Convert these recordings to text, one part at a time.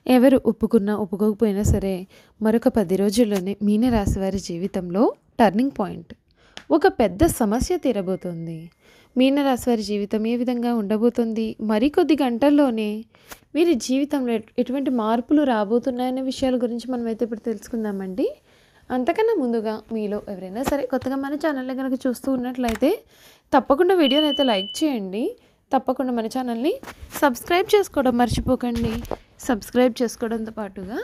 ఎవరు ఒప్పుకున్నా, ఒప్పుకోకపోయినా సరే మరొక 10 రోజుల్లోనే మీనరాశి వారి జీవితంలో టర్నింగ్ పాయింట్. ఒక పెద్ద సమస్య తీరబోతోంది. మీనరాశి వారి జీవితం ఏ విధంగా ఉండబోతుంది? మరికొద్ది గంటల్లోనే వీరి జీవితంలో ఎటువంటి మార్పులు రాబోతున్నాయనే విషయాల గురించి మనమైతే ఇప్పుడు తెలుసుకుందామండి. అంతకన్నా ముందుగా మీలో ఎవరైనా సరే కొత్తగా మన ఛానల్ని కనుక చూస్తూ ఉన్నట్లయితే తప్పకుండా వీడియోని అయితే లైక్ చేయండి. తప్పకుండా మన ఛానల్ని సబ్స్క్రైబ్ చేసుకోవడం మర్చిపోకండి. సబ్స్క్రైబ్ చేసుకోవడంతో పాటుగా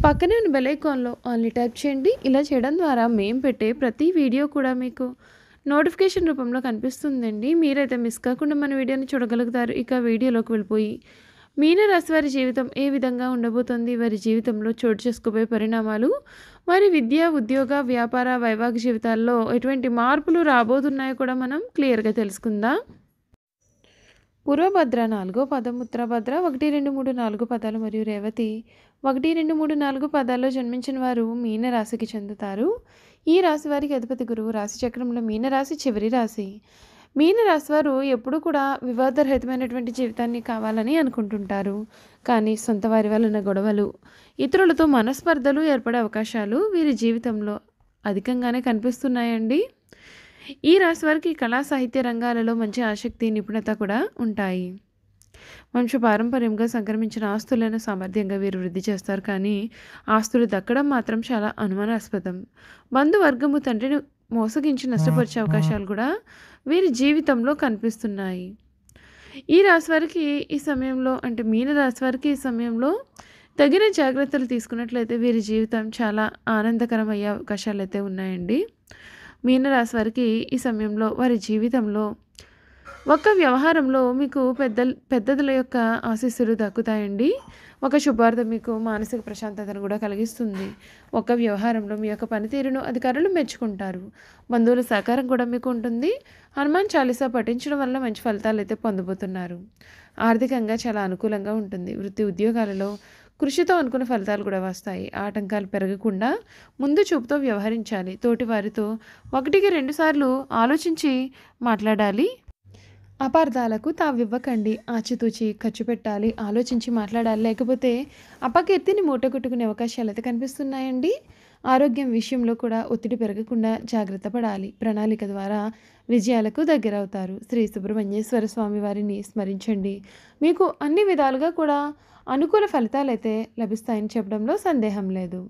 పక్కనే ఉన్న బెల్ ఐకాన్లో ఆల్ని టైప్ చేయండి. ఇలా చేయడం ద్వారా మేము పెట్టే ప్రతి వీడియో కూడా మీకు నోటిఫికేషన్ రూపంలో కనిపిస్తుందండి. మీరైతే మిస్ కాకుండా మన వీడియోని చూడగలుగుతారు. ఇక వీడియోలోకి వెళ్ళిపోయి మీనరాశి వారి జీవితం ఏ విధంగా ఉండబోతుంది, వారి జీవితంలో చోటు చేసుకోబోయే పరిణామాలు, వారి విద్య, ఉద్యోగ, వ్యాపార, వైవాహిక జీవితాల్లో ఎటువంటి మార్పులు రాబోతున్నాయో కూడా మనం క్లియర్గా తెలుసుకుందాం. పూర్వభద్ర 4వ పదం, ఉత్తరభద్ర 1, 2, 3, 4 పదాలు మరియు రేవతి 1, 2, 3, 4 పదాల్లో జన్మించిన వారు మీన రాశికి చెందుతారు. ఈ రాశి వారికి అధిపతి గురువు. రాశి చక్రంలో మీనరాశి చివరి రాశి. మీనరాశి వారు ఎప్పుడూ కూడా వివాదరహితమైనటువంటి జీవితాన్ని కావాలని అనుకుంటుంటారు. కానీ సొంత వారి వలన గొడవలు, ఇతరులతో మనస్పర్ధలు ఏర్పడే అవకాశాలు వీరి జీవితంలో అధికంగానే కనిపిస్తున్నాయండి. ఈ రాశి వారికి కళా సాహిత్య రంగాలలో మంచి ఆసక్తి, నిపుణత కూడా ఉంటాయి. వంశ పారంపర్యంగా సంక్రమించిన ఆస్తులను సామర్థ్యంగా వీరు వృద్ధి చేస్తారు. కానీ ఆస్తులు దక్కడం మాత్రం చాలా అనుమానాస్పదం. బంధువర్గము తండ్రిని మోసగించి నష్టపరిచే అవకాశాలు కూడా వీరి జీవితంలో కనిపిస్తున్నాయి. ఈ రాశి వారికి ఈ సమయంలో అంటే మీన రాశి వారికి ఈ సమయంలో తగిన జాగ్రత్తలు తీసుకున్నట్లయితే వీరి జీవితం చాలా ఆనందకరం అయ్యే అవకాశాలు అయితే ఉన్నాయండి. మీనరాశి వారికి ఈ సమయంలో వారి జీవితంలో ఒక వ్యవహారంలో మీకు పెద్దల యొక్క ఆశీస్సులు దక్కుతాయండి. ఒక శుభార్థం మీకు మానసిక ప్రశాంతతను కూడా కలిగిస్తుంది. ఒక వ్యవహారంలో మీ యొక్క పనితీరును అధికారులు మెచ్చుకుంటారు. బంధువుల సహకారం కూడా మీకు ఉంటుంది. హనుమాన్ చాలీసా పఠించడం వల్ల మంచి ఫలితాలు అయితే పొందబోతున్నారు. ఆర్థికంగా చాలా అనుకూలంగా ఉంటుంది. వృత్తి ఉద్యోగాలలో కృషితో అనుకున్న ఫలితాలు కూడా వస్తాయి. ఆటంకాలు పెరగకుండా ముందు చూపుతో వ్యవహరించాలి. తోటి వారితో 1కి 2 సార్లు ఆలోచించి మాట్లాడాలి. అపార్థాలకు తావివ్వకండి. ఆచితూచి ఖర్చు పెట్టాలి. ఆలోచించి మాట్లాడాలి. లేకపోతే అపకీర్తిని మూటగొట్టుకునే అవకాశాలు అయితే కనిపిస్తున్నాయండి. ఆరోగ్యం విషయంలో కూడా ఒత్తిడి పెరగకుండా జాగ్రత్త పడాలి. ప్రణాళిక ద్వారా విజయాలకు దగ్గరవుతారు. శ్రీ సుబ్రహ్మణ్యేశ్వర స్వామి వారిని స్మరించండి. మీకు అన్ని విధాలుగా కూడా అనుకూల ఫలితాలు అయితే లభిస్తాయని చెప్పడంలో సందేహం లేదు.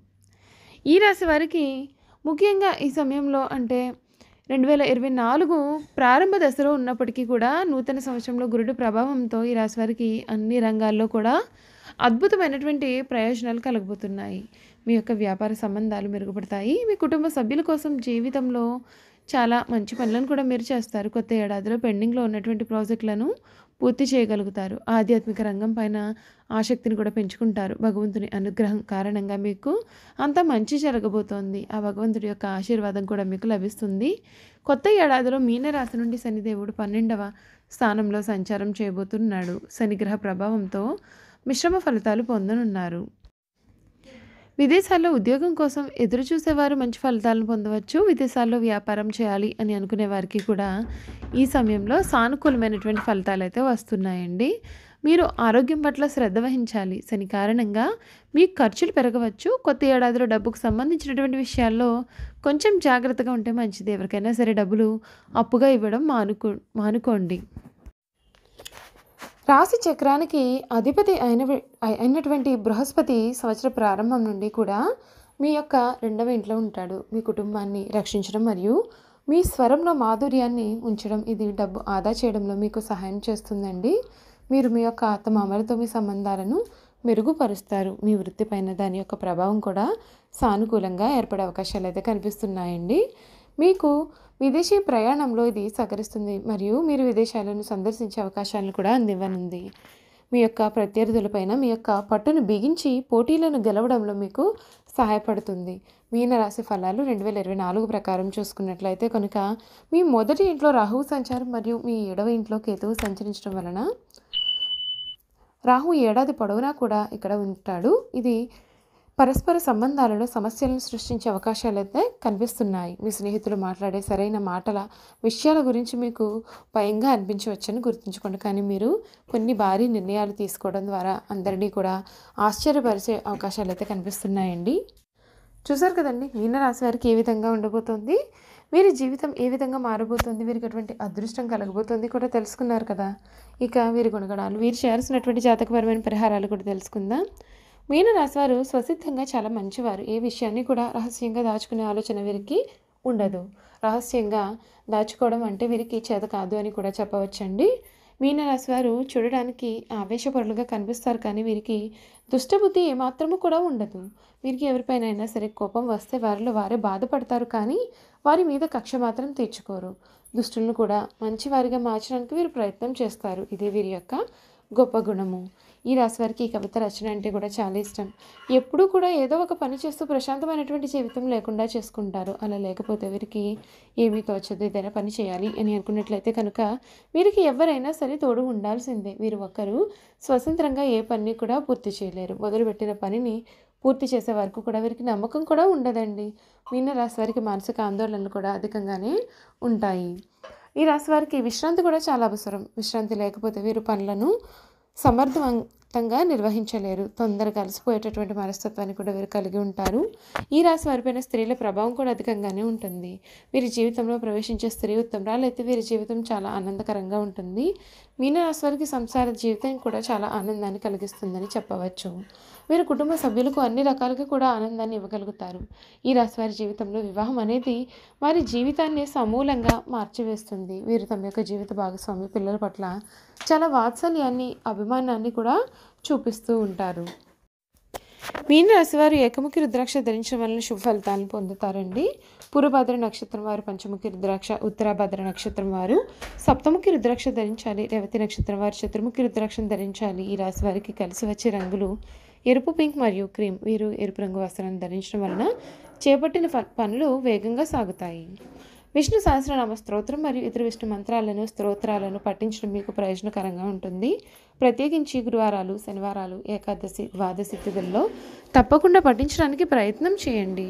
ఈ రాశి వారికి ముఖ్యంగా ఈ సమయంలో అంటే 2024 ప్రారంభ దశలో ఉన్నప్పటికీ కూడా నూతన సంవత్సరంలో గురుడు ప్రభావంతో ఈ రాశి వారికి అన్ని రంగాల్లో కూడా అద్భుతమైనటువంటి ప్రయోజనాలు కలగబోతున్నాయి. మీ యొక్క వ్యాపార సంబంధాలు మెరుగుపడతాయి. మీ కుటుంబ సభ్యుల కోసం జీవితంలో చాలా మంచి పనులను కూడా మీరు చేస్తారు. కొత్త ఏడాదిలో పెండింగ్లో ఉన్నటువంటి ప్రాజెక్టులను పూర్తి చేయగలుగుతారు. ఆధ్యాత్మిక రంగం పైన ఆసక్తిని కూడా పెంచుకుంటారు. భగవంతుని అనుగ్రహం కారణంగా మీకు అంత మంచి జరగబోతోంది. ఆ భగవంతుడి యొక్క ఆశీర్వాదం కూడా మీకు లభిస్తుంది. కొత్త ఏడాదిలో మీనరాశి నుండి శనిదేవుడు 12వ స్థానంలో సంచారం చేయబోతున్నాడు. శనిగ్రహ ప్రభావంతో మిశ్రమ ఫలితాలు పొందనున్నారు. విదేశాల్లో ఉద్యోగం కోసం ఎదురు చూసేవారు మంచి ఫలితాలను పొందవచ్చు. విదేశాల్లో వ్యాపారం చేయాలి అని అనుకునే వారికి కూడా ఈ సమయంలో సానుకూలమైనటువంటి ఫలితాలు అయితే వస్తున్నాయండి. మీరు ఆరోగ్యం పట్ల శ్రద్ధ వహించాలి. శని కారణంగా మీ ఖర్చులు పెరగవచ్చు. కొత్త ఏడాదిలో డబ్బుకు సంబంధించినటువంటి విషయాల్లో కొంచెం జాగ్రత్తగా ఉంటే మంచిది. ఎవరికైనా సరే డబ్బులు అప్పుగా ఇవ్వడం మానుకోండి. రాశి చక్రానికి అధిపతి అయినటువంటి బృహస్పతి సంవత్సర ప్రారంభం నుండి కూడా మీ యొక్క 2వ ఇంట్లో ఉంటాడు. మీ కుటుంబాన్ని రక్షించడం మరియు మీ స్వరంలో మాధుర్యాన్ని ఉంచడం, ఇది డబ్బు ఆదా చేయడంలో మీకు సహాయం చేస్తుందండి. మీరు మీ యొక్క అత్తమామలతో మీ సంబంధాలను మెరుగుపరుస్తారు. మీ వృత్తిపైన దాని యొక్క ప్రభావం కూడా సానుకూలంగా ఏర్పడే అవకాశాలు అయితే కనిపిస్తున్నాయండి. మీకు విదేశీ ప్రయాణంలో ఇది సహకరిస్తుంది మరియు మీరు విదేశాలను సందర్శించే అవకాశాలను కూడా అందివ్వనుంది. మీ యొక్క ప్రత్యర్థులపైన మీ యొక్క పట్టును బిగించి పోటీలను గెలవడంలో మీకు సహాయపడుతుంది. మీనరాశి ఫలాలు 2024 ప్రకారం చూసుకున్నట్లయితే కనుక మీ మొదటి ఇంట్లో రాహువు సంచారం మరియు మీ 7వ ఇంట్లో కేతువు సంచరించడం వలన రాహు ఏడాది పొడవునా కూడా ఇక్కడ ఉంటాడు. ఇది పరస్పర సంబంధాలలో సమస్యలను సృష్టించే అవకాశాలైతే కనిపిస్తున్నాయి. మీ స్నేహితులు మాట్లాడే సరైన మాటల విషయాల గురించి మీకు భయంగా అనిపించవచ్చని గుర్తుంచుకోండి. కానీ మీరు కొన్ని భారీ నిర్ణయాలు తీసుకోవడం ద్వారా అందరినీ కూడా ఆశ్చర్యపరిచే అవకాశాలైతే కనిపిస్తున్నాయండి. చూసారు కదండి, మీనరాశి వారికి ఏ విధంగా ఉండబోతోంది, వీరి జీవితం ఏ విధంగా మారబోతోంది, వీరికి ఎటువంటి అదృష్టం కలగబోతోంది కూడా తెలుసుకున్నారు కదా. ఇక వీరి గుణగణాలు, వీరు చేయాల్సినటువంటి జాతకపరమైన పరిహారాలు కూడా తెలుసుకుందాం. మీనరాశి వారు స్వసిద్ధంగా చాలా మంచివారు. ఏ విషయాన్ని కూడా రహస్యంగా దాచుకునే ఆలోచన వీరికి ఉండదు. రహస్యంగా దాచుకోవడం అంటే వీరికి చేత కాదు అని కూడా చెప్పవచ్చండి. మీనరాశి వారు చూడడానికి ఆవేశపరులుగా కనిపిస్తారు, కానీ వీరికి దుష్టబుద్ధి ఏమాత్రము కూడా ఉండదు. వీరికి ఎవరిపైన అయినా సరే కోపం వస్తే వారిలో వారే బాధపడతారు, కానీ వారి మీద కక్ష మాత్రం తీర్చుకోరు. దుష్టులను కూడా మంచివారిగా మార్చడానికి వీరు ప్రయత్నం చేస్తారు. ఇదే వీరి యొక్క గొప్ప గుణము. ఈ రాశి వారికి ఈ కవిత రచన అంటే కూడా చాలా ఇష్టం. ఎప్పుడూ కూడా ఏదో ఒక పని చేస్తూ ప్రశాంతమైనటువంటి జీవితం లేకుండా చేసుకుంటారు. అలా లేకపోతే వీరికి ఏమీ తోచదు. ఏదైనా పని చేయాలి అని అనుకున్నట్లయితే కనుక వీరికి ఎవరైనా సరే తోడు ఉండాల్సిందే. వీరు ఒక్కరు స్వతంత్రంగా ఏ పని కూడా పూర్తి చేయలేరు. మొదలుపెట్టిన పనిని పూర్తి చేసే వరకు కూడా వీరికి నమ్మకం కూడా ఉండదండి. మీన రాశి వారికి మానసిక ఆందోళనలు కూడా అధికంగానే ఉంటాయి. ఈ రాశి వారికి విశ్రాంతి కూడా చాలా అవసరం. విశ్రాంతి లేకపోతే వీరు పనులను సమర్థవంతంగా నిర్వహించలేరు. తొందరగా అలసిపోయేటటువంటి మనస్తత్వాన్ని కూడా వీరు కలిగి ఉంటారు. ఈ రాశి వారిపైన స్త్రీల ప్రభావం కూడా అధికంగానే ఉంటుంది. వీరి జీవితంలో ప్రవేశించే స్త్రీ ఉత్తమరాలు అయితే వీరి జీవితం చాలా ఆనందకరంగా ఉంటుంది. మీనరాశి వారికి సంసార జీవితం కూడా చాలా ఆనందాన్ని కలిగిస్తుందని చెప్పవచ్చు. వీరు కుటుంబ సభ్యులకు అన్ని రకాలుగా కూడా ఆనందాన్ని ఇవ్వగలుగుతారు. ఈ రాశి వారి జీవితంలో వివాహం అనేది వారి జీవితాన్ని సమూలంగా మార్చివేస్తుంది. వీరు తమ యొక్క జీవిత భాగస్వామి పిల్లల పట్ల చాలా వాత్సల్యాన్ని, అభిమానాన్ని కూడా చూపిస్తూ ఉంటారు. మీనరాశి వారు ఏకముఖి రుద్రాక్ష ధరించడం వలన శుభ ఫలితాలను పొందుతారండి. పూర్వభద్ర నక్షత్రం వారు పంచముఖి రుద్రాక్ష, ఉత్తరాభద్ర నక్షత్రం వారు సప్తముఖి రుద్రాక్ష ధరించాలి. రేవతి నక్షత్రం వారు చతుర్ముఖి రుద్రాక్షను ధరించాలి. ఈ రాశి వారికి కలిసి వచ్చే రంగులు ఎరుపు, పింక్ మరియు క్రీమ్. వీరు ఎరుపు రంగు వస్త్రాలను ధరించడం వలన చేపట్టిన పనులు వేగంగా సాగుతాయి. విష్ణు సహస్రనామ స్తోత్రం మరియు ఇతర విష్ణు మంత్రాలను, స్తోత్రాలను పఠించడం మీకు ప్రయోజనకరంగా ఉంటుంది. ప్రత్యేకించి గురువారాలు, శనివారాలు, ఏకాదశి, ద్వాదశి తిథుల్లో తప్పకుండా పఠించడానికి ప్రయత్నం చేయండి.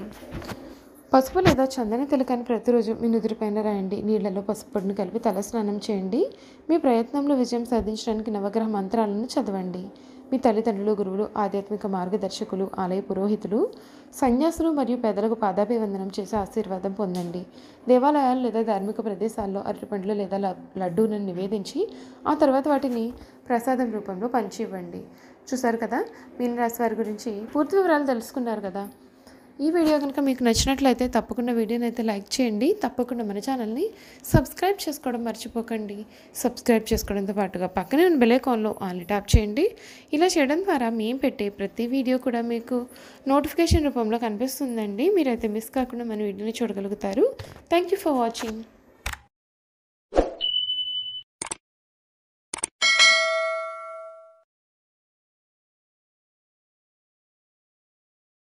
పసుపు లేదా చందన తిలకాన్ని ప్రతిరోజు మీ నుదురుపైన రాయండి. నీళ్లలో పసుపు పొడిని కలిపి తలస్నానం చేయండి. మీ ప్రయత్నంలో విజయం సాధించడానికి నవగ్రహ మంత్రాలను చదవండి. మీ తల్లిదండ్రులు, గురువులు, ఆధ్యాత్మిక మార్గదర్శకులు, ఆలయ పురోహితులు, సన్యాసులు మరియు పెద్దలకు పాదాభివందనం చేసి ఆశీర్వాదం పొందండి. దేవాలయాలు లేదా ధార్మిక ప్రదేశాల్లో అరటిపండ్లు లేదా లడ్డూలను నివేదించి ఆ తర్వాత వాటిని ప్రసాదం రూపంలో పంచి ఇవ్వండి. చూసారు కదా, మీనరాశి వారి గురించి పూర్తి వివరాలు తెలుసుకున్నారు కదా. ఈ వీడియో కనుక మీకు నచ్చినట్లయితే తప్పకుండా వీడియోని అయితే లైక్ చేయండి. తప్పకుండా మన ఛానల్ని సబ్స్క్రైబ్ చేసుకోవడం మర్చిపోకండి. సబ్స్క్రైబ్ చేసుకోవడంతో పాటుగా పక్కనే ఉన్న బెల్ ఐకాన్లో ఆల్ని ట్యాప్ చేయండి. ఇలా చేయడం ద్వారా మేము పెట్టే ప్రతి వీడియో కూడా మీకు నోటిఫికేషన్ రూపంలో కనిపిస్తుందండి. మీరైతే మిస్ కాకుండా మన వీడియోని చూడగలుగుతారు. Thank you for watching.